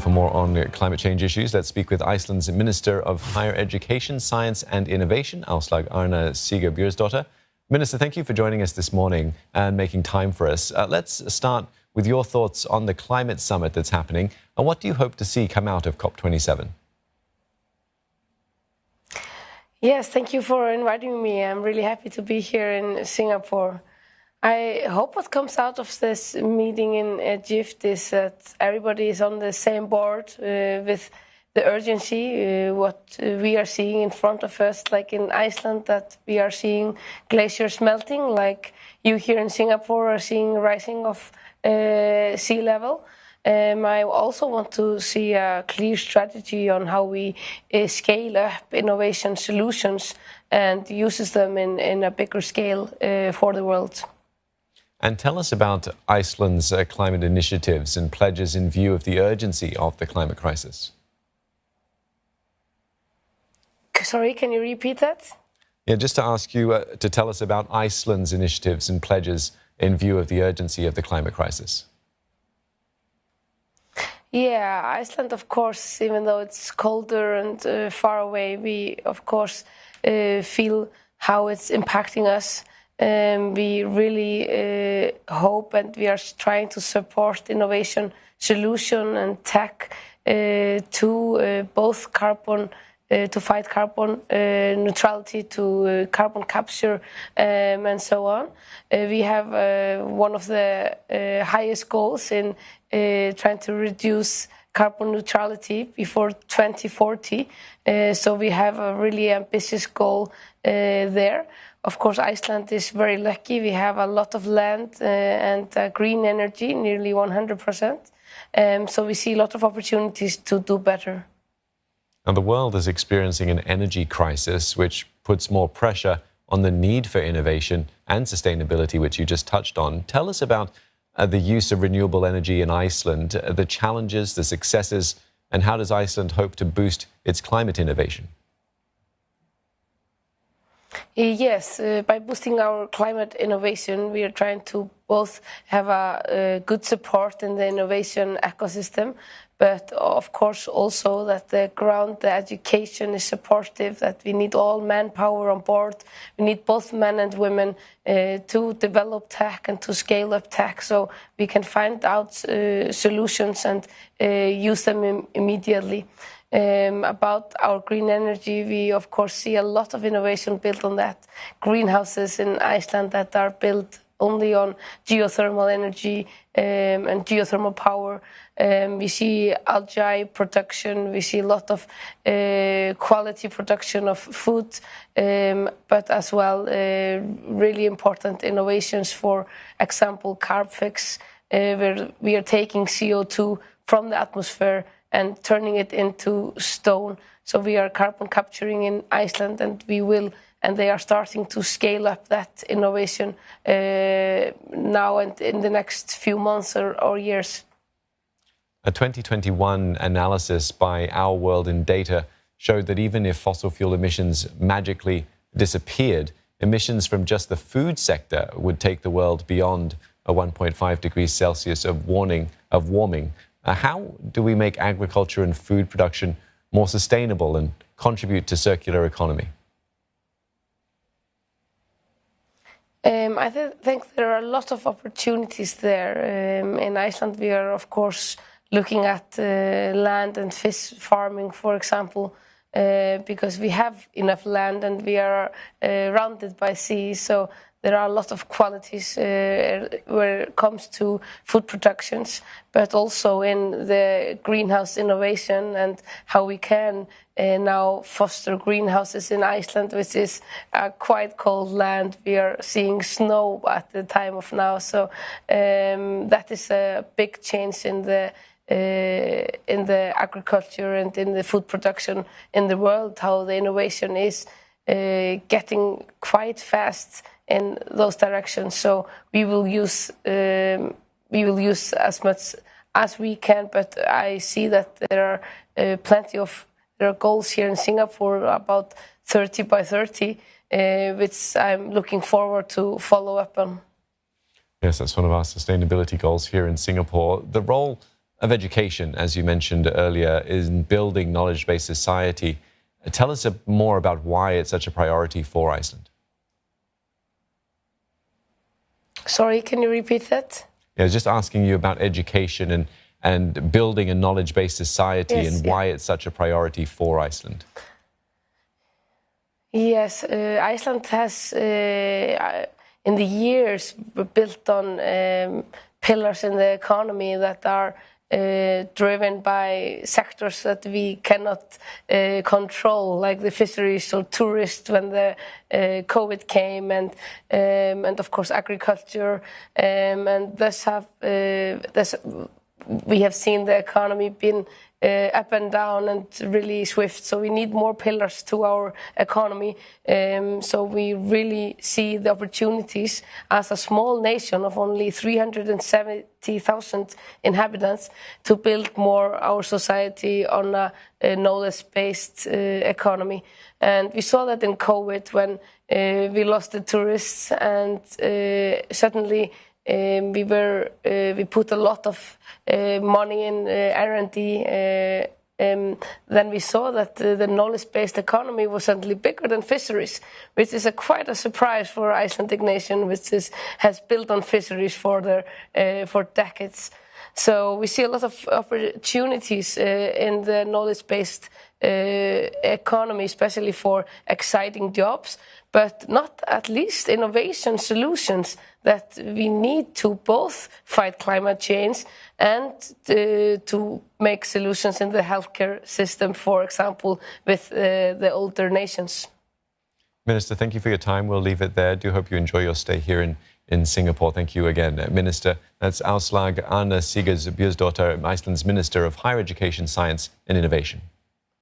For more on climate change issues, let's speak with Iceland's Minister of Higher Education, Science and Innovation, Aslaug Arna Sigurbjornsdottur. Minister, thank you for joining us this morning and making time for us. Let's start with your thoughts on the climate summit that's happening, and what do you hope to see come out of COP27? Yes, thank you for inviting me. I'm really happy to be here in Singapore. I hope what comes out of this meeting in Egypt is that everybody is on the same board with the urgency, what we are seeing in front of us, like in Iceland, that we are seeing glaciers melting, like you here in Singapore are seeing rising of sea level. I also want to see a clear strategy on how we scale up innovation solutions and uses them in a bigger scale for the world. And tell us about Iceland's climate initiatives and pledges in view of the urgency of the climate crisis. Sorry, can you repeat that? Yeah, just to ask you to tell us about Iceland's initiatives and pledges in view of the urgency of the climate crisis. Yeah, Iceland, of course, even though it's colder and far away, we, of course, feel how it's impacting us. We really hope and we are trying to support innovation solution and tech to both carbon, to fight carbon neutrality, to carbon capture and so on. We have one of the highest goals in trying to reduce carbon neutrality before 2040. So we have a really ambitious goal there. Of course, Iceland is very lucky. We have a lot of land and green energy, nearly 100%. So we see a lot of opportunities to do better. Now, the world is experiencing an energy crisis, which puts more pressure on the need for innovation and sustainability, which you just touched on. Tell us about the use of renewable energy in Iceland, the challenges, the successes, and how does Iceland hope to boost its climate innovation? Yes, by boosting our climate innovation, we are trying to both have a good support in the innovation ecosystem, but of course also that the education is supportive, that we need all manpower on board. We need both men and women to develop tech and to scale up tech so we can find out solutions and use them immediately. About our green energy, we of course see a lot of innovation built on that. Greenhouses in Iceland that are built only on geothermal energy and geothermal power. We see algae production, we see a lot of quality production of food, but as well really important innovations, for example, Carbfix, where we are taking CO2 from the atmosphere and turning it into stone. So we are carbon capturing in Iceland, and they are starting to scale up that innovation now and in the next few months or years. A 2021 analysis by Our World in Data showed that even if fossil fuel emissions magically disappeared, emissions from just the food sector would take the world beyond a 1.5 degrees Celsius of warming. How do we make agriculture and food production more sustainable and contribute to circular economy? I think there are a lot of opportunities there. In Iceland, we are, of course, looking at land and fish farming, for example, because we have enough land and we are surrounded by sea. So there are a lot of qualities where it comes to food productions, but also in the greenhouse innovation and how we can now foster greenhouses in Iceland, which is a quite cold land. We are seeing snow at the time of now, so that is a big change in the agriculture and in the food production in the world. How the innovation is getting quite fast in those directions. So we will use as much as we can. But I see that there are there are goals here in Singapore about 30 by 30, which I'm looking forward to follow up on. Yes, that's one of our sustainability goals here in Singapore. The role of education, as you mentioned earlier, in building knowledge-based society. Tell us more about why it's such a priority for Iceland. Sorry, can you repeat that? I was just asking you about education and building a knowledge-based society, Yes, and why it's such a priority for Iceland. Yes, Iceland has, in the years, built on pillars in the economy that are driven by sectors that we cannot control, like the fisheries or tourists when the COVID came, and of course agriculture, and thus we have seen the economy been up and down and really swift. So we need more pillars to our economy. So we really see the opportunities as a small nation of only 370,000 inhabitants to build more our society on a knowledge-based economy. And we saw that in COVID when we lost the tourists, and suddenly we put a lot of money in R&D. Then we saw that the knowledge-based economy was suddenly bigger than fisheries, which is quite a surprise for Icelandic nation, which has built on fisheries for decades. So we see a lot of opportunities in the knowledge-based economy, especially for exciting jobs, but not at least innovation solutions that we need to both fight climate change and to make solutions in the healthcare system, for example, with the older nations. Minister, thank you for your time. We'll leave it there. I do hope you enjoy your stay here in Singapore. Thank you again, Minister. That's Aslaug Arna Sigurbjornsdottur, Iceland's Minister of Higher Education, Science and Innovation.